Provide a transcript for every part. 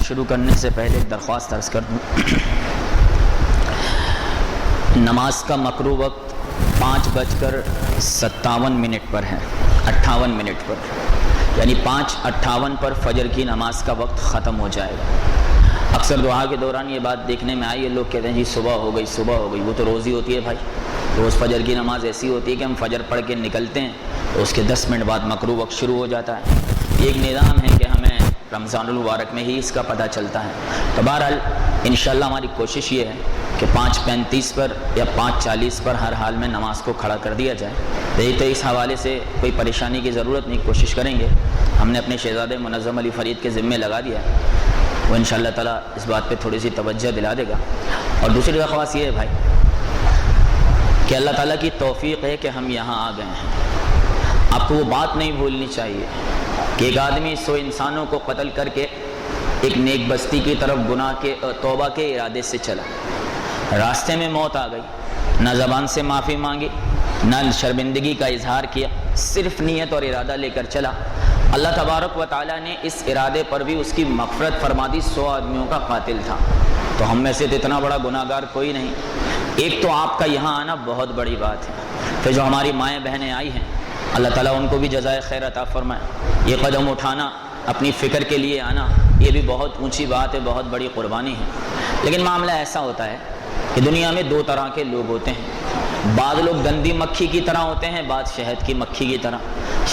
شروع کرنے سے پہلے ایک درخواست عرض کر دوں۔ نماز کا مکروہ وقت 5:57 پر ہے، 58 منٹ پر، یعنی 5:58 پر فجر کی نماز کا وقت ختم ہو جائے گا۔ اکثر دعا کے دوران یہ بات دیکھنے میں آئی ہے، لوگ کہتے ہیں جی صبح ہو گئی صبح ہو گئی۔ وہ تو روز ہی ہوتی ہے بھائی، روز فجر کی نماز ایسی ہوتی ہے کہ ہم فجر پڑھ کے نکلتے ہیں تو اس کے 10 منٹ بعد مکروہ وقت شروع ہو جاتا ہے۔ یہ ایک نظام ہے کہ ہمیں رمضان المبارک میں ہی اس کا پتہ چلتا ہے۔ تو بہرحال انشاءاللہ ہماری کوشش یہ ہے کہ 5:35 پر یا 5:40 پر ہر حال میں نماز کو کھڑا کر دیا جائے۔ یہی تو اس حوالے سے کوئی پریشانی کی ضرورت نہیں، کوشش کریں گے۔ ہم نے اپنے شہزادے منظم علی فرید کے ذمے لگا دیا ہے، وہ انشاءاللہ تعالیٰ اس بات پہ تھوڑی سی توجہ دلا دے گا۔ اور دوسری درخواست یہ ہے بھائی کہ اللہ تعالیٰ کی توفیق ہے کہ ہم یہاں آ گئے ہیں۔ آپ کو وہ بات نہیں بھولنی چاہیے کہ ایک آدمی 100 انسانوں کو قتل کر کے ایک نیک بستی کی طرف گناہ کے توبہ کے ارادے سے چلا، راستے میں موت آ گئی، نہ زبان سے معافی مانگی، نہ شرمندگی کا اظہار کیا، صرف نیت اور ارادہ لے کر چلا۔ اللہ تبارک و تعالیٰ نے اس ارادے پر بھی اس کی مغفرت فرما دی، 100 آدمیوں کا قاتل تھا۔ تو ہم میں سے تو اتنا بڑا گناہ گار کوئی نہیں۔ ایک تو آپ کا یہاں آنا بہت بڑی بات ہے، پھر جو ہماری مائیں بہنیں آئی ہیں اللہ تعالیٰ ان کو بھی جزائے خیر عطا فرمائے۔ یہ قدم اٹھانا، اپنی فکر کے لیے آنا، یہ بھی بہت اونچی بات ہے، بہت بڑی قربانی ہے۔ لیکن معاملہ ایسا ہوتا ہے کہ دنیا میں 2 طرح کے لوگ ہوتے ہیں۔ بعض لوگ گندی مکھی کی طرح ہوتے ہیں، بعض شہد کی مکھی کی طرح۔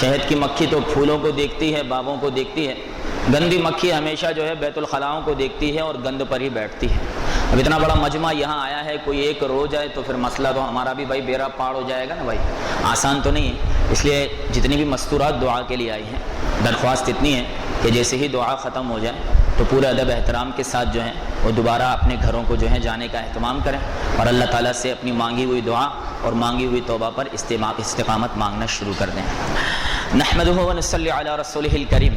شہد کی مکھی تو پھولوں کو دیکھتی ہے، باغوں کو دیکھتی ہے، گندی مکھی ہمیشہ جو ہے بیت الخلاؤں کو دیکھتی ہے اور گند پر ہی بیٹھتی ہے۔ اب اتنا بڑا مجمع یہاں آیا ہے، کوئی ایک رو جائے تو پھر مسئلہ تو ہمارا بھی بھائی بیڑا پار ہو جائے گا نا بھائی، آسان تو نہیں ہے۔ اس لیے جتنی بھی مستورات دعا کے لیے آئی ہیں، درخواست اتنی ہے کہ جیسے ہی دعا ختم ہو جائے تو پورے ادب احترام کے ساتھ جو ہے وہ دوبارہ اپنے گھروں کو جو ہے جانے کا اہتمام کریں اور اللہ تعالیٰ سے اپنی مانگی ہوئی دعا اور مانگی ہوئی توبہ پر استقامت مانگنا شروع کر دیں۔ نحمدہ و نصلی علی رسولہ الکریم،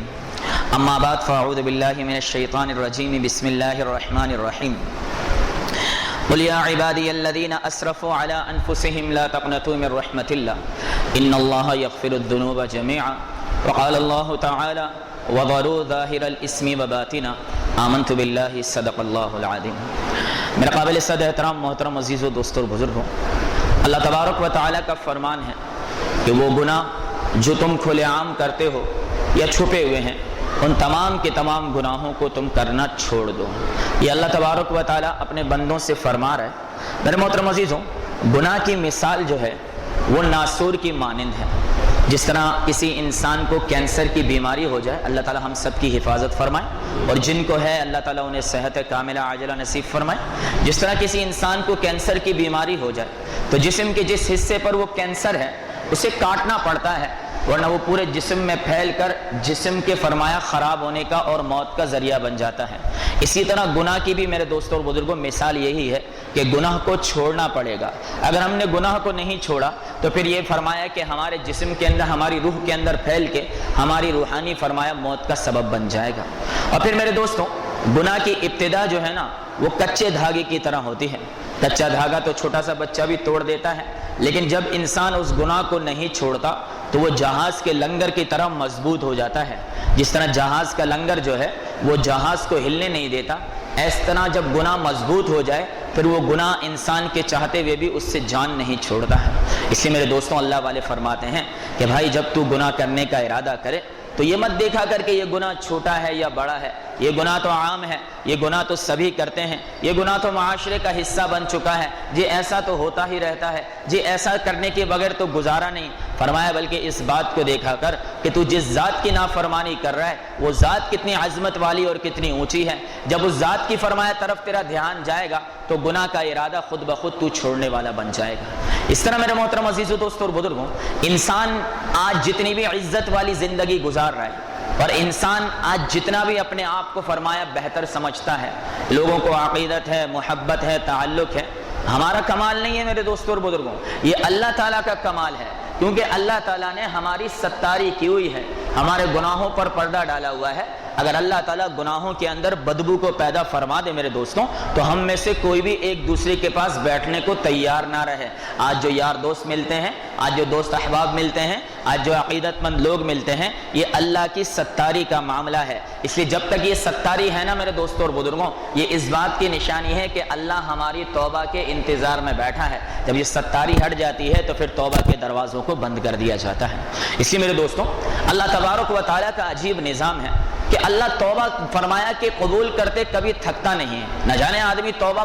اما بعد فاعوذ باللہ من الشیطان الرجیم، بسم اللہ الرحمن الرحیم۔ قل یا عبادی الذین اسرفوا علی انفسہم لا تقنطوا من رحمت اللہ ان اللہ یغفر الذنوب جميعا وقال اللہ تعالی وَذَرُوا ظَاهِرَ الْإِسْمِ وَبَاطِنَهُ آمَنْتُ بِاللَّهِ صدق اللہ العظیم۔ میرا قابل صد احترام محترم عزیز و دوست اور بزرگوں، اللہ تبارک و تعالیٰ کا فرمان ہے کہ وہ گناہ جو تم کھلے عام کرتے ہو یا چھپے ہوئے ہیں، ان تمام کے تمام گناہوں کو تم کرنا چھوڑ دو۔ یہ اللہ تبارک و تعالیٰ اپنے بندوں سے فرما رہا ہے۔ میرے محترم عزیزوں، گناہ کی مثال جو ہے وہ ناسور کی مانند ہے۔ جس طرح کسی انسان کو کینسر کی بیماری ہو جائے، اللہ تعالیٰ ہم سب کی حفاظت فرمائے، اور جن کو ہے اللہ تعالیٰ انہیں صحت کاملہ عاجلہ نصیب فرمائے۔ جس طرح کسی انسان کو کینسر کی بیماری ہو جائے تو جسم کے جس حصے پر وہ کینسر ہے اسے کاٹنا پڑتا ہے، ورنہ وہ پورے جسم میں پھیل کر جسم کے فرمایا خراب ہونے کا اور موت کا ذریعہ بن جاتا ہے۔ اسی طرح گناہ کی بھی میرے دوستوں اور بزرگوں مثال یہی ہے کہ گناہ کو چھوڑنا پڑے گا۔ اگر ہم نے گناہ کو نہیں چھوڑا تو پھر یہ فرمایا کہ ہمارے جسم کے اندر، ہماری روح کے اندر پھیل کے ہماری روحانی فرمایا موت کا سبب بن جائے گا۔ اور پھر میرے دوستوں، گناہ کی ابتدا جو ہے نا وہ کچے دھاگے کی طرح ہوتی ہے۔ کچا دھاگا تو چھوٹا سا بچہ بھی توڑ دیتا ہے، لیکن جب انسان اس گناہ کو نہیں چھوڑتا تو وہ جہاز کے لنگر کی طرح مضبوط ہو جاتا ہے۔ جس طرح جہاز کا لنگر جو ہے وہ جہاز کو ہلنے نہیں دیتا، اس طرح جب گناہ مضبوط ہو جائے پھر وہ گناہ انسان کے چاہتے ہوئے بھی اس سے جان نہیں چھوڑتا ہے۔ اس لیے میرے دوستوں، اللہ والے فرماتے ہیں کہ بھائی جب تو گناہ کرنے کا ارادہ کرے تو یہ مت دیکھا کر کے یہ گناہ چھوٹا ہے یا بڑا ہے، یہ گناہ تو عام ہے، یہ گناہ تو سبھی کرتے ہیں، یہ گناہ تو معاشرے کا حصہ بن چکا ہے، جی ایسا تو ہوتا ہی رہتا ہے، جی ایسا کرنے کے بغیر تو گزارا نہیں۔ فرمایا بلکہ اس بات کو دیکھا کر کہ تو جس ذات کی نافرمانی کر رہا ہے وہ ذات کتنی عظمت والی اور کتنی اونچی ہے۔ جب اس ذات کی فرمایا طرف تیرا دھیان جائے گا تو گناہ کا ارادہ خود بخود تو چھوڑنے والا بن جائے گا۔ اس طرح میرے محترم عزیز و دوست اور بزرگوں، انسان آج جتنی بھی عزت والی زندگی گزار رہا ہے اور انسان آج جتنا بھی اپنے آپ کو فرمایا بہتر سمجھتا ہے، لوگوں کو عقیدت ہے، محبت ہے، تعلق ہے، ہمارا کمال نہیں ہے میرے دوستوں اور بزرگوں، یہ اللہ تعالیٰ کا کمال ہے۔ کیونکہ اللہ تعالیٰ نے ہماری ستاری کی ہوئی ہے، ہمارے گناہوں پر پردہ ڈالا ہوا ہے۔ اگر اللہ تعالیٰ گناہوں کے اندر بدبو کو پیدا فرما دے میرے دوستوں تو ہم میں سے کوئی بھی ایک دوسرے کے پاس بیٹھنے کو تیار نہ رہے۔ آج جو یار دوست ملتے ہیں، آج جو دوست احباب ملتے ہیں، آج جو عقیدت مند لوگ ملتے ہیں، یہ اللہ کی ستاری کا معاملہ ہے۔ اس لیے جب تک یہ ستاری ہے نا میرے دوستوں اور بزرگوں، یہ اس بات کی نشانی ہے کہ اللہ ہماری توبہ کے انتظار میں بیٹھا ہے۔ جب یہ ستاری ہٹ جاتی ہے تو پھر توبہ کے دروازوں کو بند کر دیا جاتا ہے۔ اس لیے میرے دوستوں اللہ تبارک و تعالیٰ کا عجیب نظام ہے کہ اللہ توبہ فرمایا کہ قبول کرتے کبھی تھکتا نہیں ہے۔ نہ جانے آدمی توبہ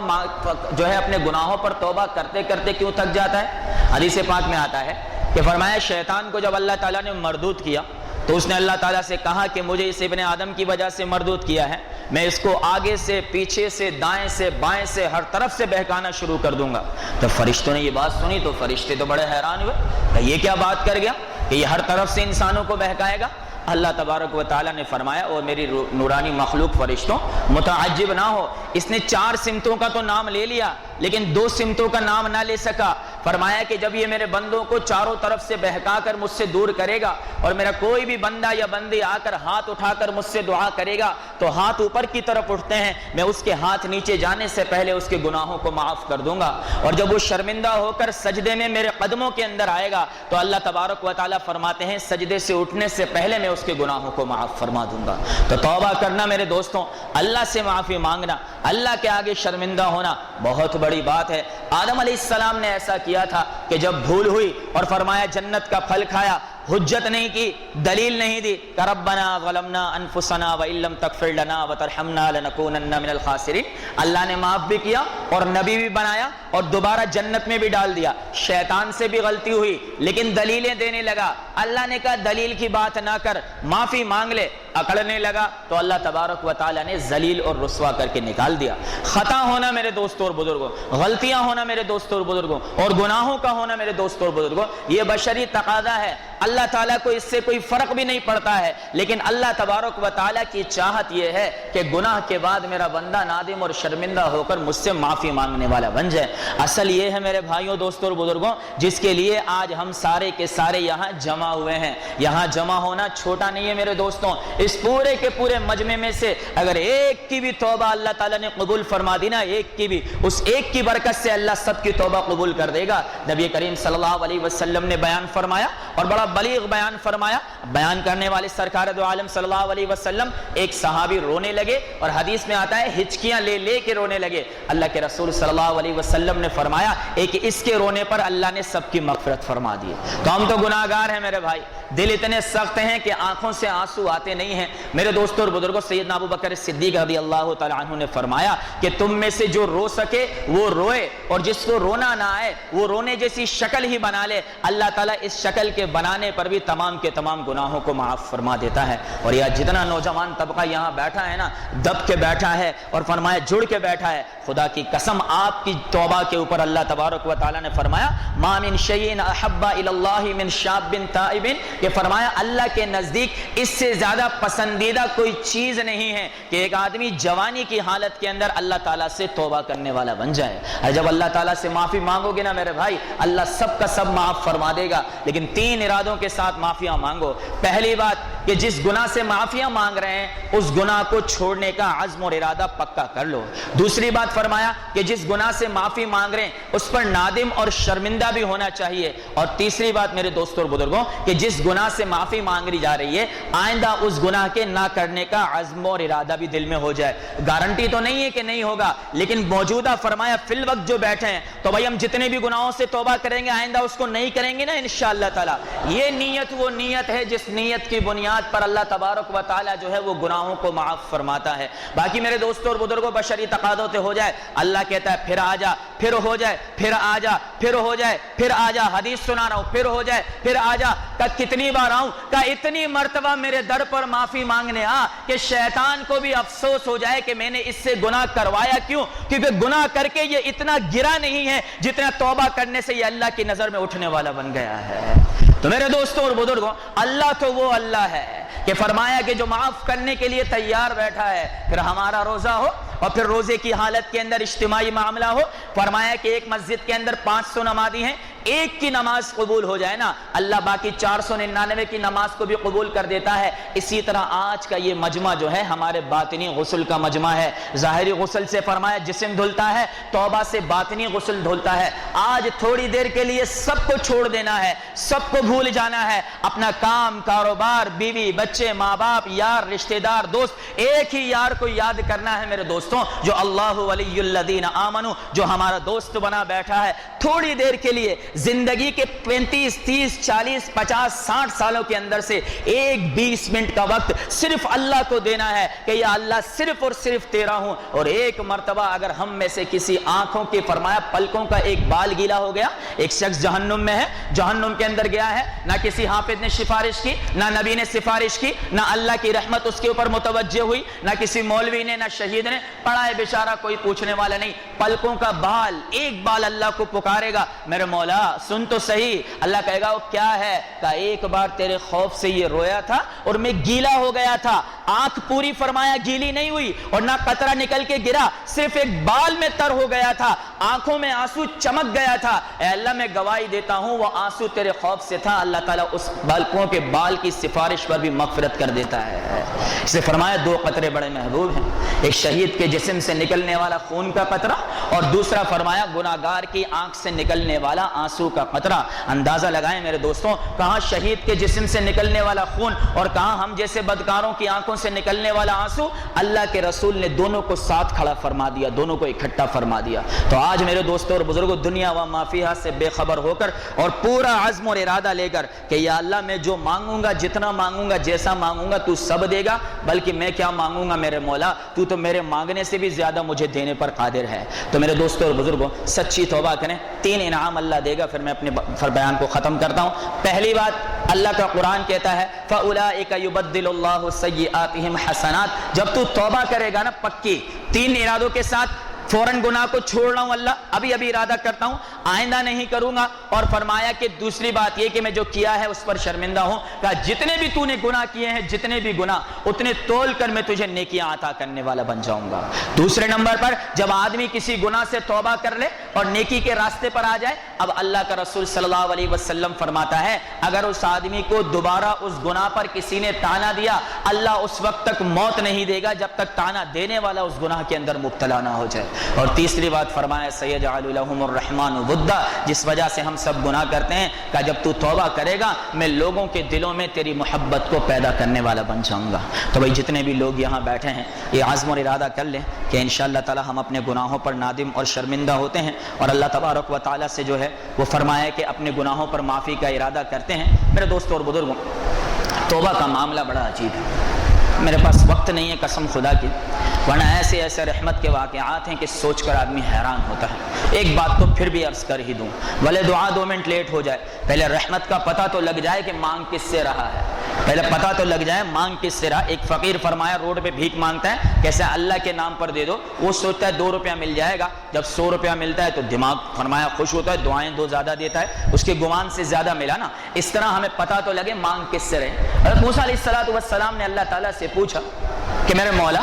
جو ہے اپنے گناہوں پر توبہ کرتے کرتے کیوں تھک جاتا ہے۔ حدیث پاک میں آتا ہے کہ فرمایا شیطان کو جب اللہ تعالیٰ نے مردود کیا تو اس نے اللہ تعالیٰ سے کہا کہ مجھے اس ابن آدم کی وجہ سے مردود کیا ہے، میں اس کو آگے سے پیچھے سے دائیں سے بائیں سے ہر طرف سے بہکانا شروع کر دوں گا۔ تو فرشتوں نے یہ بات سنی تو فرشتے تو بڑے حیران ہوئے کہ یہ کیا بات کر گیا کہ یہ ہر طرف سے انسانوں کو بہکائے گا۔ اللہ تبارک و تعالیٰ نے فرمایا اور میری نورانی مخلوق فرشتوں متعجب نہ ہو، اس نے 4 سمتوں کا تو نام لے لیا لیکن 2 سمتوں کا نام نہ لے سکا۔ فرمایا کہ جب یہ میرے بندوں کو چاروں طرف سے بہکا کر مجھ سے دور کرے گا اور میرا کوئی بھی بندہ یا بندی آ کر ہاتھ اٹھا کر مجھ سے دعا کرے گا تو ہاتھ اوپر کی طرف اٹھتے ہیں، میں اس کے ہاتھ نیچے جانے سے پہلے اس کے گناہوں کو معاف کر دوں گا، اور جب وہ شرمندہ ہو کر سجدے میں میرے قدموں کے اندر آئے گا تو اللہ تبارک و تعالیٰ فرماتے ہیں سجدے سے اٹھنے سے پہلے میں اس کے گناہوں کو معاف فرما دوں گا۔ تو توبہ کرنا میرے دوستوں، اللہ سے معافی مانگنا، اللہ کے آگے شرمندہ ہونا بہت بڑی بات ہے۔ آدم علیہ السلام نے ایسا کیا تھا کہ جب بھول ہوئی اور فرمایا جنت کا پھل کھایا، حجت نہیں کی، دلیل نہیں دی کہ ربنا ظلمنا انفسنا وان لم تغفر لنا وترحمنا لنکونن من الخاسرین۔ اللہ نے معاف بھی کیا اور نبی بھی بنایا اور دوبارہ جنت میں بھی ڈال دیا۔ شیطان سے بھی غلطی ہوئی لیکن دلیلیں دینے لگا، اللہ نے کہا دلیل کی بات نہ کر، معافی مانگ لے، اکڑنے لگا تو اللہ تبارک و تعالیٰ نے ذلیل اور رسوا کر کے نکال دیا۔ خطا ہونا میرے دوستوں اور بزرگوں، غلطیاں ہونا میرے دوستوں اور بزرگوں، اور گناہوں کا ہونا میرے دوستوں اور بزرگوں، یہ بشری تقاضا ہے۔ اللہ تعالیٰ کو اس سے کوئی فرق بھی نہیں پڑتا ہے، لیکن اللہ تبارک و تعالیٰ کی چاہت یہ ہے کہ گناہ کے بعد میرا بندہ نادم اور شرمندہ ہو کر مجھ سے معافی مانگنے والا بن جائے۔ اصل یہ ہے میرے بھائیوں دوستوں اور بزرگوں جس کے لیے آج ہم سارے کے سارے یہاں جمع ہوئے ہیں۔ یہاں جمع ہونا چھوٹا نہیں ہے میرے دوستوں، اس پورے کے پورے مجمع میں سے اگر ایک کی بھی توبہ اللہ تعالیٰ نے قبول فرما دی نا، ایک کی بھی، اس ایک کی برکت سے اللہ سب کی توبہ قبول کر دے گا۔ نبی کریم صلی اللہ علیہ وسلم نے بیان فرمایا اور بڑا بلیغ بیان فرمایا، بیان کرنے والے سرکار دو عالم صلی اللہ علیہ وسلم ایک صحابی رونے لگے اور حدیث میں آتا ہے ہچکیاں لے لے کے رونے لگے۔ اللہ کے رسول صلی اللہ علیہ وسلم نے فرمایا ایک اس کے رونے پر اللہ نے سب کی مغفرت فرما دی۔ تو ہم تو گناہگار ہیں میرے بھائی، دل اتنے سخت ہیں کہ آنکھوں سے آنسو آتے نہیں ہیں۔ میرے دوستوں اور بزرگوں، سیدنا ابو بکر صدیق رضی اللہ تعالی عنہ نے فرمایا کہ تم میں سے جو رو سکے وہ روئے اور جس کو رونا نہ آئے وہ رونے جیسی شکل ہی بنا لے، اللہ تعالیٰ اس شکل کے بنانے پر بھی تمام کے تمام گناہوں کو معاف فرما دیتا ہے۔ اور یہ جتنا نوجوان طبقہ یہاں بیٹھا ہے نا، دب کے بیٹھا ہے اور فرمایا جڑ کے بیٹھا ہے، خدا کی قسم آپ کی توبہ کے اوپر اللہ تبارک و تعالیٰ نے فرمایا ما من شیء احب الی اللہ من شاب تائب، کہ فرمایا اللہ کے نزدیک اس سے زیادہ پسندیدہ کوئی چیز نہیں ہے کہ ایک آدمی جوانی کی حالت کے اندر اللہ تعالیٰ سے توبہ کرنے والا بن جائے۔ اور جب اللہ تعالیٰ سے معافی مانگو گے نا میرے بھائی، اللہ سب کا سب معاف فرما دے گا، لیکن 3 ارادوں کے ساتھ معافیاں مانگو۔ پہلی بات کہ جس گناہ سے معافیاں مانگ رہے ہیں اس گناہ کو چھوڑنے کا عزم اور ارادہ پکا کر لو۔ دوسری بات فرمایا کہ جس گناہ سے معافی مانگ رہے ہیں اس پر نادم اور شرمندہ بھی ہونا چاہیے۔ اور تیسری بات میرے دوستوں اور بزرگوں کہ جس گناہ سے معافی مانگی جا رہی ہے آئندہ اس گناہ کے نہ کرنے کا عزم اور ارادہ بھی دل میں ہو جائے۔ گارنٹی تو نہیں ہے کہ نہیں ہوگا، لیکن موجودہ فرمایا فی الوقت جو بیٹھے ہیں تو بھائی ہم جتنے بھی گناہوں سے توبہ کریں گے آئندہ اس کو نہیں کریں گے نا انشاءاللہ تعالی۔ یہ نیت وہ نیت ہے جس نیت کی بنیاد پر اللہ تبارک و تعالی جو ہے وہ گناہوں کو معاف فرماتا ہے۔ باقی میرے دوستوں اور بزرگوں بشری تقاضوں سے ہو جائے، اللہ کہتا ہے پھر آ جا، پھر ہو جائے، پھر آ جا، پھر ہو جائے، پھر آ جا، حدیث سنا رہا ہوں، پھر ہو جائے، پھر آ جا۔ کہ کتنی بار آؤں؟ کہ اتنی مرتبہ میرے در پر معافی مانگنے آ کہ شیطان کو بھی افسوس ہو جائے کہ میں نے اس سے گناہ کروایا کیوں، کیونکہ گناہ کر کے یہ اتنا گرا نہیں ہے جتنا توبہ کرنے سے یہ اللہ کی نظر میں اٹھنے والا بن گیا ہے۔ تو میرے دوستوں اور بزرگوں اللہ تو وہ اللہ ہے کہ فرمایا کہ جو معاف کرنے کے لیے تیار بیٹھا ہے، پھر ہمارا روزہ ہو اور پھر روزے کی حالت کے اندر اجتماعی معاملہ ہو. فرمایا کہ ایک مسجد کے اندر 500 نمازی ہیں, ایک کی نماز قبول ہو جائے نا, اللہ باقی 499 کی نماز کو بھی قبول کر دیتا ہے. اسی طرح آج کا یہ مجمع جو ہے ہمارے باطنی غسل کا مجمع ہے. ظاہری غسل سے فرمایا جسم دھلتا ہے, توبہ سے باطنی غسل دھلتا ہے. آج تھوڑی دیر کے لیے سب کو چھوڑ دینا ہے, سب کو بھول جانا ہے, اپنا کام, کاروبار, بیوی, بچے, ماں باپ, یار, رشتہ دار, دوست, ایک ہی یار کو یاد کرنا ہے میرے دوستوں, جو اللہ ولی الذین آمنوا, جو ہمارا دوست بنا بیٹھا ہے. تھوڑی دیر کے لیے زندگی کے 35, 30, 40, 50, 60 سالوں کے اندر سے ایک 20 منٹ کا وقت صرف اللہ کو دینا ہے کہ یا اللہ صرف اور صرف تیرا ہوں. اور ایک مرتبہ اگر ہم میں سے کسی آنکھوں کے فرمایا پلکوں کا ایک بال گیلا ہو گیا, ایک شخص جہنم میں ہے, جہنم کے اندر گیا ہے, نہ کسی حافظ نے سفارش کی, نہ نبی نے سفارش کی, نہ اللہ کی رحمت اس کے اوپر متوجہ ہوئی, نہ کسی مولوی نے, نہ شہید نے, پڑھا ہے بیچارہ, کوئی پوچھنے والا نہیں. پلکوں کا بال, ایک بال اللہ کو پکارے گا, میرے مولا سن تو صحیح. اللہ کہے گا وہ کیا ہے؟ کہ ایک بار تیرے خوف سے یہ رویا تھا اور میں گیلا ہو گیا تھا. آنکھ پوری فرمایا گیلی نہیں ہوئی اور نہ قطرہ نکل کے گرا, صرف ایک بال میں تر ہو گیا تھا, آنکھوں میں آنسو چمک گیا تھا. اے اللہ میں گواہی دیتا ہوں وہ آنسو تیرے خوف سے تھا. اللہ تعالیٰ اس بالکوں کے بال کی سفارش پر بھی مغفرت کر دیتا ہے. اسے فرمایا 2 قطرے بڑے محبوب ہیں, ایک شہید کے جسم سے نکلنے والا خون کا قطرہ اور دوسرا فرمایا گناہگار کی آنکھ سے نکلنے والا آنسو کا قطرہ. اندازہ لگائیں میرے دوستوں, کہاں شہید کے جسم سے نکلنے والا خون اور کہاں ہم جیسے بدکاروں کی آنکھوں سے نکلنے والا آنسو. اللہ کے رسول نے دونوں کو ساتھ کھڑا فرما دیا, دونوں کو اکٹھا فرما دیا. تو آج میرے دوستوں اور بزرگوں, دنیا و ما فیہا سے بے خبر ہو کر اور پورا عزم اور ارادہ لے کر کہ یا اللہ میں جو مانگوں گا, جتنا مانگوں گا, جیسا مانگوں گا تو سب دے گا, بلکہ میں کیا مانگوں گا میرے مولا, تو میرے مانگنے سے بھی زیادہ مجھے دینے پر قادر ہے. تو میرے دوستوں اور بزرگوں سچی توبہ کریں, 3 انعام اللہ دے گا. پھر میں اپنے بیان کو ختم کرتا ہوں. پہلی بات, اللہ کا قرآن کہتا ہے فَأُولَئِكَ يُبَدِّلُ اللَّهُ سَيِّئَاتِهِمْ حَسَنَاتٍ. جب تو توبہ کرے گا نا پکی 3 ارادوں کے ساتھ, فوراً گناہ کو چھوڑ رہا ہوں اللہ, ابھی ارادہ کرتا ہوں, آئندہ نہیں کروں گا. اور فرمایا کہ دوسری بات یہ کہ میں جو کیا ہے اس پر شرمندہ ہوں. کہا جتنے بھی تو نے گناہ کیے ہیں, جتنے بھی گناہ, اتنے تول کر میں تجھے نیکیاں عطا کرنے والا بن جاؤں گا. دوسرے نمبر پر جب آدمی کسی گناہ سے توبہ کر لے اور نیکی کے راستے پر آ جائے, اب اللہ کا رسول صلی اللہ علیہ وسلم فرماتا ہے اگر اس آدمی کو دوبارہ اس گناہ پر کسی نے تانا دیا, اللہ اس وقت تک موت نہیں دے گا جب تک تانا دینے والا اس گناہ کے اندر مبتلا نہ ہو جائے. اور تیسری بات فرمایا سَيَجْعَلُ لَهُمُ الرَّحْمَنُ وُدًّا, جس وجہ سے ہم سب گناہ کرتے ہیں, کہ جب تو توبہ کرے گا میں لوگوں کے دلوں میں تیری محبت کو پیدا کرنے والا بن جاؤں گا. تو بھائی جتنے بھی لوگ یہاں بیٹھے ہیں یہ عزم اور ارادہ کر لیں کہ انشاءاللہ تعالی ہم اپنے گناہوں پر نادم اور شرمندہ ہوتے ہیں اور اللہ تبارک و تعالی سے جو ہے وہ فرمایا کہ اپنے گناہوں پر معافی کا ارادہ کرتے ہیں. میرے دوستوں اور بزرگوں, توبہ کا معاملہ بڑا عجیب ہے. میرے پاس وقت نہیں ہے قسم خدا کی, ورنہ ایسے ایسے رحمت کے واقعات ہیں کہ سوچ کر آدمی حیران ہوتا ہے. ایک بات تو پھر بھی عرض کر ہی دوں, بھلے دعا 2 منٹ لیٹ ہو جائے, پہلے رحمت کا پتہ تو لگ جائے کہ مانگ کس سے رہا ہے, پہلے پتہ تو لگ جائے مانگ کس سے رہا. ایک فقیر فرمایا روڈ پہ بھیک مانگتا ہے, کیسے اللہ کے نام پر دے دو, وہ سوچتا ہے 2 روپیہ مل جائے گا. جب 100 روپیہ ملتا ہے تو دماغ فرمایا خوش ہوتا ہے, دعائیں 2 زیادہ دیتا ہے, اس کے گمان سے زیادہ ملا نا. اس طرح ہمیں پتہ تو لگے مانگ کس سے رہے. حضرت موسیٰ علیہ السلام نے اللہ تعالیٰ سے پوچھا کہ میرے مولا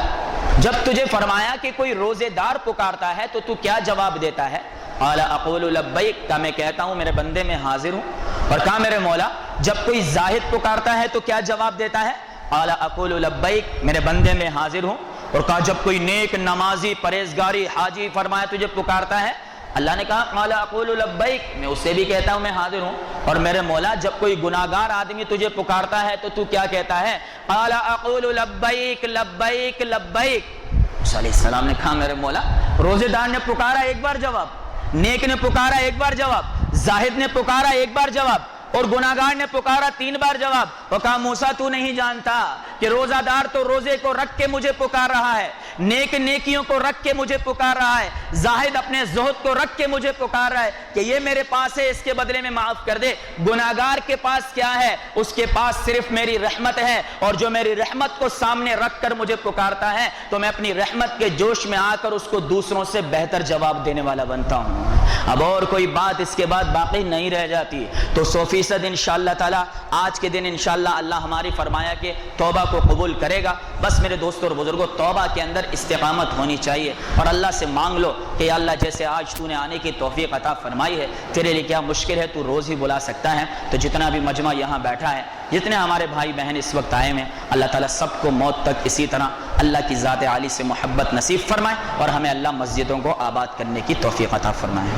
جب تجھے فرمایا کہ کوئی روزے دار پکارتا ہے تو کیا جواب دیتا ہے؟ قال اقول لبیک, کہا میں کہتا ہوں میرے بندے میں حاضر ہوں. اور کہا میرے مولا جب کوئی زاہد پکارتا ہے تو کیا جواب دیتا ہے؟ قال اقول لبیک, میرے بندے میں حاضر ہوں. اور کہا جب کوئی نیک نمازی پرہیزگاری حاجی فرمایا تجھے پکارتا ہے, اللہ نے کہا قال اقول لبیک, میں اسے بھی کہتا ہوں میں حاضر ہوں. اور میرے مولا جب کوئی گناہگار آدمی تجھے پکارتا ہے تو کیا کہتا ہے؟ قال اقول لبیک لبیک لبیک. موسیٰ علیہ السلام نے کہا میرے مولا روزے دار نے پکارا 1 بار جواب, نیک نے پکارا 1 بار جواب, زاہد نے پکارا 1 بار جواب, اور گناہگار نے پکارا 3 بار جواب. وہ کہا موسیٰ تو نہیں جانتا کہ روزہ دار تو روزے کو رکھ کے مجھے پکار رہا ہے, نیک نیکیوں کو رکھ کے مجھے پکار رہا ہے, زاہد اپنے زہد کو رکھ کے مجھے پکار رہا ہے کہ یہ میرے پاس ہے اس کے بدلے میں معاف کر دے. گناہگار کے پاس کیا ہے؟ اس کے پاس صرف میری رحمت ہے, اور جو میری رحمت کو سامنے رکھ کر مجھے پکارتا ہے تو میں اپنی رحمت کے جوش میں آ کر اس کو دوسروں سے بہتر جواب دینے والا بنتا ہوں. اب اور کوئی بات اس کے بعد باقی نہیں رہ جاتی. تو 100% انشاءاللہ تعالیٰ آج کے دن انشاءاللہ اللہ ہماری فرمایا کہ توبہ کو قبول کرے گا. بس میرے دوستوں اور بزرگوں توبہ کے اندر استقامت ہونی چاہیے اور اللہ سے مانگ لو کہ یا اللہ جیسے آج تو نے آنے کی توفیق عطا فرمائی ہے, تیرے لیے کیا مشکل ہے, تو روز ہی بلا سکتا ہے. تو جتنا بھی مجمع یہاں بیٹھا ہے, جتنے ہمارے بھائی بہن اس وقت آئے ہیں, اللہ تعالیٰ سب کو موت تک اسی طرح اللہ کی ذات عالی سے محبت نصیب فرمائے اور ہمیں اللہ مسجدوں کو آباد کرنے کی توفیق عطا فرمائے.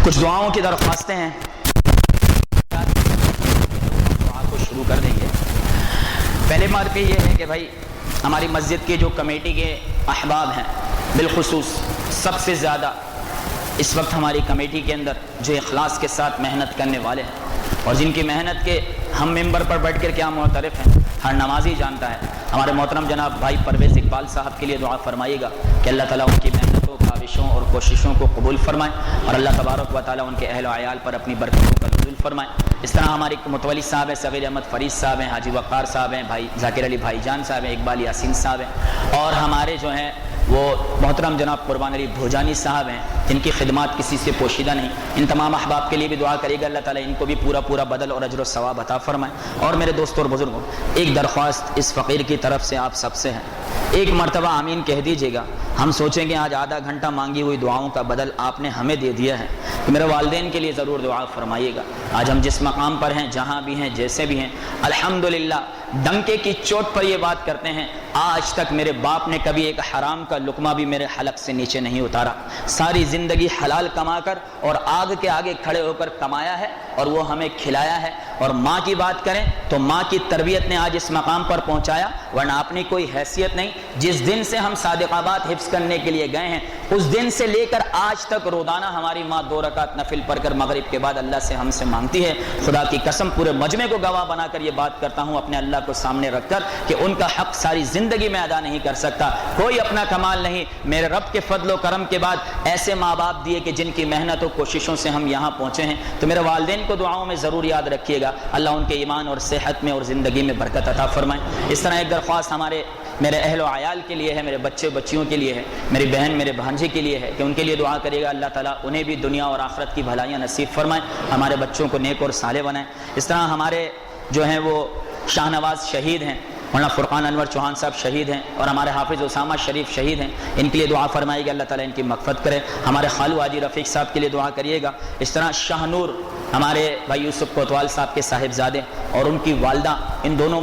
کچھ دعاؤں کی درخواستیں ہیں, دعا کو شروع کر دیں گے. پہلے بات پہ یہ ہے کہ بھائی ہماری مسجد کے جو کمیٹی کے احباب ہیں, بالخصوص سب سے زیادہ اس وقت ہماری کمیٹی کے اندر جو اخلاص کے ساتھ محنت کرنے والے ہیں اور جن کی محنت کے ہم ممبر پر بیٹھ کر کیا معترف ہیں, ہر نمازی جانتا ہے. ہمارے محترم جناب بھائی پرویز اقبال صاحب کے لیے دعا فرمائیے گا کہ اللہ تعالیٰ ان کی محنتوں, کاوشوں اور کوششوں کو قبول فرمائے اور اللہ تبارک و تعالیٰ ان کے اہل و عیال پر اپنی برکتوں کا نزول فرمائے. اس طرح ہمارے متولی صاحب ہیں, صغیر احمد فرید صاحب ہیں, حاجی وقار صاحب ہیں, بھائی ذاکر علی بھائی جان صاحب ہیں, اقبال یاسین صاحب ہیں, اور ہمارے جو ہیں وہ محترم جناب قربان علی بھوجانی صاحب ہیں جن کی خدمات کسی سے پوشیدہ نہیں. ان تمام احباب کے لیے بھی دعا کرے گا اللہ تعالیٰ ان کو بھی پورا بدل اور اجر و ثواب عطا فرمائے. اور میرے دوستوں اور بزرگوں, ایک درخواست اس فقیر کی طرف سے آپ سب سے ہے, ایک مرتبہ آمین کہہ دیجیے گا. ہم سوچیں گے آج آدھا گھنٹہ مانگی ہوئی دعاؤں کا بدل آپ نے ہمیں دے دیا ہے, تو میرے والدین کے لیے ضرور دعا فرمائیے گا. آج ہم جس مقام پر ہیں, جہاں بھی ہیں, جیسے بھی ہیں, الحمدللہ ڈنکے کی چوٹ پر یہ بات کرتے ہیں, آج تک میرے باپ نے کبھی ایک حرام کا لقمہ بھی میرے حلق سے نیچے نہیں اتارا. ساری زندگی حلال کما کر اور آگ کے آگے کھڑے ہو کر کمایا ہے اور وہ ہمیں کھلایا ہے. اور ماں کی بات کریں تو ماں کی تربیت نے آج اس مقام پر پہنچایا, ورنہ اپنی کوئی حیثیت نہیں. جس دن سے ہم صادق آباد حفظ کرنے کے لیے گئے ہیں, اس دن سے لے کر آج تک روزانہ ہماری ماں 2 رکعت نفل پڑھ کر مغرب کے بعد اللہ سے ہم سے مانگتی ہے. خدا کی قسم پورے مجمع کو گواہ بنا کر یہ بات کرتا ہوں اپنے اللہ کو سامنے رکھ کر کہ ان کا حق ساری زندگی میں ادا نہیں کر سکتا. کوئی اپنا کمال نہیں, میرے رب کے فضل و کرم کے بعد ایسے ماں باپ دیے کہ جن کی محنت و کوششوں سے ہم یہاں پہنچے ہیں. تو میرے والدین کو دعاؤں میں ضرور یاد رکھیے گا, اللہ ان کے ایمان اور صحت میں اور زندگی میں برکت عطا فرمائے. اس طرح ایک درخواست میرے اہل و عیال کے لیے ہے, میرے بچے بچیوں کے لیے ہے, میری بہن میرے بھانجے کے لیے ہے کہ ان کے لیے دعا کرے گا اللہ تعالیٰ انہیں بھی دنیا اور آخرت کی بھلائیاں نصیب فرمائے, ہمارے بچوں کو نیک اور صالح بنائیں. اس طرح ہمارے جو ہیں وہ شاہ نواز شہید ہیں, مولانا فرقان انور چوہان صاحب شہید ہیں, اور ہمارے حافظ اسامہ شریف شہید ہیں. ان کے لیے دعا فرمائے گا اللہ تعالیٰ ان کی مغفرت کرے. ہمارے خالو حاجی رفیق صاحب کے لیے دعا کریے گا. اس طرح شاہ نور ہمارے بھائی یوسف کوتوال صاحب کے صاحبزادے اور ان کی والدہ, ان دونوں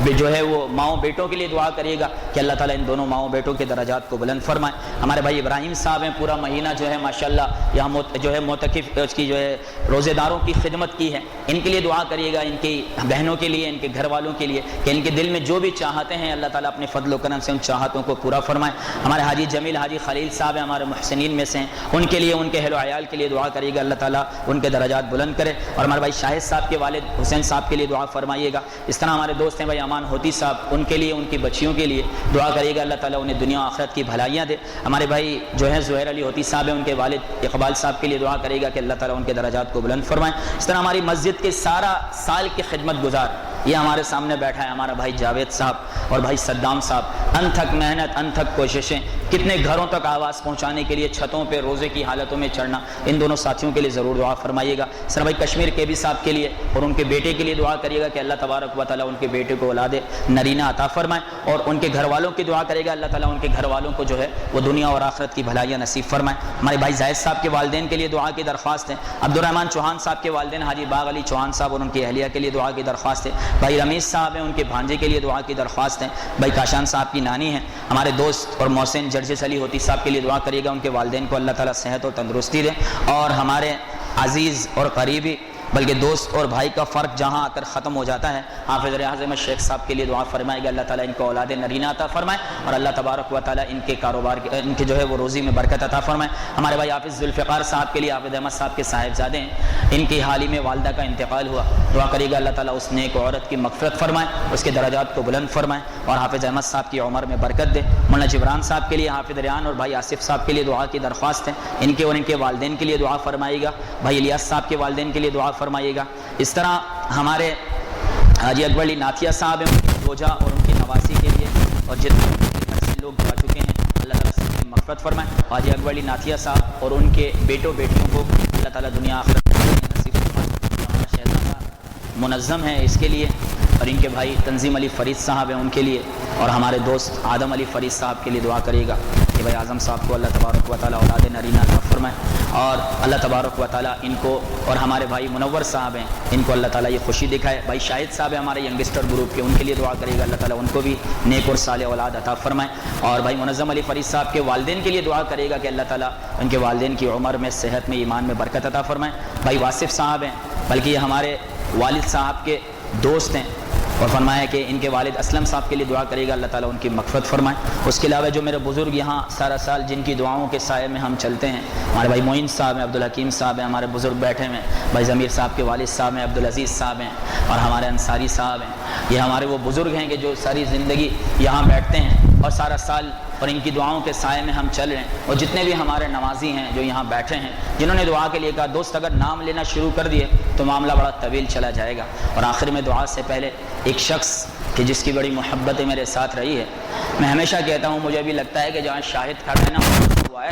جو ہے وہ ماؤں بیٹوں کے لیے دعا کریے گا کہ اللہ تعالیٰ ان دونوں ماؤں بیٹوں کے درجات کو بلند فرمائے. ہمارے بھائی ابراہیم صاحب ہیں, پورا مہینہ جو ہے ماشاءاللہ یہاں جو ہے معتکف اس کی جو ہے روزے داروں کی خدمت کی ہے. ان کے لیے دعا کریے گا, ان کی بہنوں کے لیے, ان کے گھر والوں کے لیے, کہ ان کے دل میں جو بھی چاہتے ہیں اللہ تعالیٰ اپنے فضل و کرم سے ان چاہتوں کو پورا فرمائے. ہمارے حاجی جمیل حاجی خلیل صاحب ہیں, ہمارے محسنین میں سے ہیں, ان کے لیے, ان کے اہل و عیال کے لیے دعا کریے گا اللہ تعالیٰ ان کے درجات بلند کرے. اور ہمارے بھائی شاہد صاحب کے والد حسین صاحب کے لیے دعا فرمائیے گا. اس طرح ہمارے دوست ہیں بھائی امان ہوتی صاحب, ان کے لیے, ان کی بچیوں کے لیے دعا کریے گا اللہ تعالیٰ انہیں دنیا و آخرت کی بھلائیاں دے. ہمارے بھائی جو ہے زہیر علی ہوتی صاحب ہیں, ان کے والد اقبال صاحب کے لیے دعا کرے گا کہ اللہ تعالیٰ ان کے درجات کو بلند فرمائے. اس طرح ہماری مسجد کے سارا سال کے خدمت گزار, یہ ہمارے سامنے بیٹھا ہے ہمارا بھائی جاوید صاحب اور بھائی صدام صاحب, انتھک محنت, انتھک کوششیں, کتنے گھروں تک آواز پہنچانے کے لیے, چھتوں پہ روزے کی حالتوں میں چڑھنا, ان دونوں ساتھیوں کے لیے ضرور دعا فرمائیے گا. سر بھائی کشمیر کے بھی صاحب کے لیے اور ان کے بیٹے کے لیے دعا کریے گا کہ اللہ تبارک و تعالیٰ ان کے بیٹے کو اولاد نرینہ عطا فرمائے, اور ان کے گھر والوں کی دعا کرے گا اللہ تعالیٰ ان کے گھر والوں کو جو ہے وہ دنیا اور آخرت کی بھلائیاں نصیب فرمائے. ہمارے بھائی زاہد صاحب کے والدین کے لیے دعا کی درخواست ہے. عبد الرحمن چوہان صاحب کے والدین حاجی باغ علی چوہان صاحب اور ان کی اہلیہ کے لیے دعا کی درخواست ہے. بھائی رمیش صاحب ہیں, ان کے بھانجے کے لیے دعا کی درخواست ہے. بھائی کاشان صاحب کی نانی ہیں, ہمارے دوست اور محسن جرجس علی ہوتی صاحب کے لیے دعا کریے گا, ان کے والدین کو اللہ تعالیٰ صحت اور تندرستی دے. اور ہمارے عزیز اور قریبی بلکہ دوست اور بھائی کا فرق جہاں آ کر ختم ہو جاتا ہے, حافظ ریاض احمد شیخ صاحب کے لیے دعا فرمائے گا اللہ تعالیٰ ان کو اولاد نرینہ عطا فرمائے, اور اللہ تبارک و تعالیٰ ان کے کاروبار ان کے جو ہے وہ روزی میں برکت عطا فرمائے. ہمارے بھائی حافظ ذوالفقار صاحب کے لیے حافظ احمد صاحب کے صاحبزادے ہیں, ان کی حال ہی میں والدہ کا انتقال ہوا, دعا کرے گا اللہ تعالیٰ اس نیک عورت کی مغفرت فرمائے, اس کے درجات کو بلند فرمائے, اور حافظ احمد صاحب کی عمر میں برکت دے. مولانا جبران صاحب کے لیے, حافظ ریان اور بھائی آصف صاحب کے لیے دعا کی درخواست ہے, ان کے اور ان کے والدین کے لیے دعا فرمائے گا. بھائی الیاس صاحب کے والدین کے لیے دعا فرمائیے گا. اس طرح ہمارے حاجی اکبر علی ناتھیا صاحب ہیں, ان کی زوجہ اور ان کی نواسی کے لیے, اور جتنے لوگ جا چکے ہیں، اللہ تعالیٰ سب کی مغفرت فرمائے. حاجی اکبر علی ناتھیا صاحب اور ان کے بیٹوں بیٹیوں کو اللہ تعالیٰ دنیا آخرت نصیب فرمائے. ہمارا شہزادہ منظم ہے اس کے لیے، اور ان کے بھائی تنظیم علی فرید صاحب ہیں ان کے لیے، اور ہمارے دوست آدم علی فرید صاحب کے لیے دعا کرے گا کہ بھائی اعظم صاحب کو اللہ تبارک و تعالیٰ اولاد نرینہ عطا فرمائے، اور اللہ تبارک و تعالیٰ ان کو، اور ہمارے بھائی منور صاحب ہیں ان کو اللہ تعالیٰ یہ خوشی دکھائے. بھائی شاہد صاحب ہیں ہمارے ینگسٹر گروپ کے، ان کے لیے دعا کرے گا اللہ تعالیٰ ان کو بھی نیک اور صالح اولاد عطا فرمائے. اور بھائی منظم علی فرید صاحب کے والدین کے لیے دعا کرے گا کہ اللہ تعالیٰ ان کے والدین کی عمر میں، صحت میں، ایمان میں برکت عطا فرمائے. بھائی واصف صاحب ہیں، بلکہ یہ ہمارے والد صاحب کے دوست ہیں، اور فرمایا کہ ان کے والد اسلم صاحب کے لیے دعا کرے گا اللہ تعالیٰ ان کی مغفرت فرمائے. اس کے علاوہ جو میرے بزرگ یہاں سارا سال جن کی دعاؤں کے سائے میں ہم چلتے ہیں، ہمارے بھائی معین صاحب ہیں، عبدالحکیم صاحب ہیں، ہمارے بزرگ بیٹھے ہوئے ہیں، بھائی ضمیر صاحب کے والد صاحب ہیں، عبدالعزیز صاحب ہیں، اور ہمارے انصاری صاحب ہیں. یہ ہمارے وہ بزرگ ہیں کہ جو ساری زندگی یہاں بیٹھتے ہیں اور سارا سال، اور ان کی دعاؤں کے سائے میں ہم چل رہے ہیں. اور جتنے بھی ہمارے نمازی ہیں جو یہاں بیٹھے ہیں، جنہوں نے دعا کے لیے کہا، دوست اگر نام لینا شروع کر دیے تو معاملہ بڑا طویل چلا جائے گا. اور آخر میں دعا سے پہلے ایک شخص کہ جس کی بڑی محبت میرے ساتھ رہی ہے، میں ہمیشہ کہتا ہوں، مجھے بھی لگتا ہے کہ جہاں شاہد کھڑا ہے نا ہوا ہے،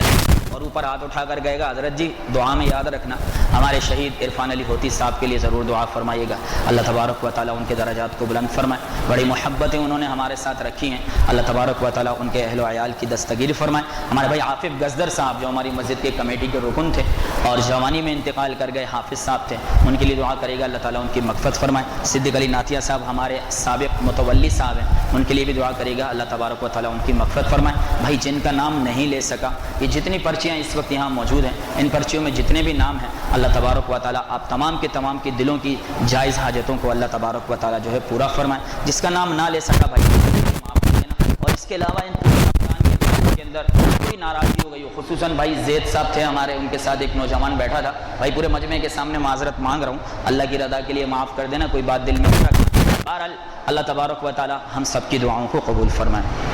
اور اوپر ہاتھ اٹھا کر گئے گا، حضرت جی دعا میں یاد رکھنا ہمارے شہید عرفان علی ہوتی صاحب کے لیے ضرور دعا فرمائیے گا. اللہ تبارک و تعالیٰ ان کے درجات کو بلند فرمائے. بڑی محبتیں انہوں نے ہمارے ساتھ رکھی ہیں، اللہ تبارک و تعالیٰ ان کے اہل و عیال کی دستگیری فرمائے. ہمارے بھائی عافف گزدر صاحب جو ہماری مسجد کے کمیٹی کے رکن تھے اور جوانی میں انتقال کر گئے حافظ صاحب تھے، ان کے لیے دعا کرے گا اللہ تعالیٰ ان کی مغفرت فرمائے. صدیق علی ناتھیا صاحب ہمارے سابق متولی صاحب ہیں، ان کے لیے بھی دعا کرے گا اللہ تبارک و تعالیٰ ان کی مغفرت فرمائے. بھائی جن کا نام نہیں لے سکا، یہ جتنی پرچیاں اس وقت یہاں موجود ہیں، ان پرچیوں میں جتنے بھی نام ہیں، اللہ تبارک و تعالیٰ آپ تمام کے تمام کی دلوں کی جائز حاجتوں کو اللہ تبارک و تعالیٰ جو ہے پورا فرمائے. جس کا نام نہ لے سکا بھائی معاف کر دینا. اور اس کے علاوہ ان کے اندر کوئی ناراضگی ہو گئی ہو، خصوصاً بھائی زید صاحب تھے ہمارے، ان کے ساتھ ایک نوجوان بیٹھا تھا. بھائی پورے مجمع کے سامنے معذرت مانگ رہا ہوں، اللہ کی رضا کے لیے معاف کر دینا، کوئی بات دل میں نہ رکھنا. بہرحال اللہ تبارک و تعالیٰ ہم سب کی دعاؤں کو قبول فرمائے.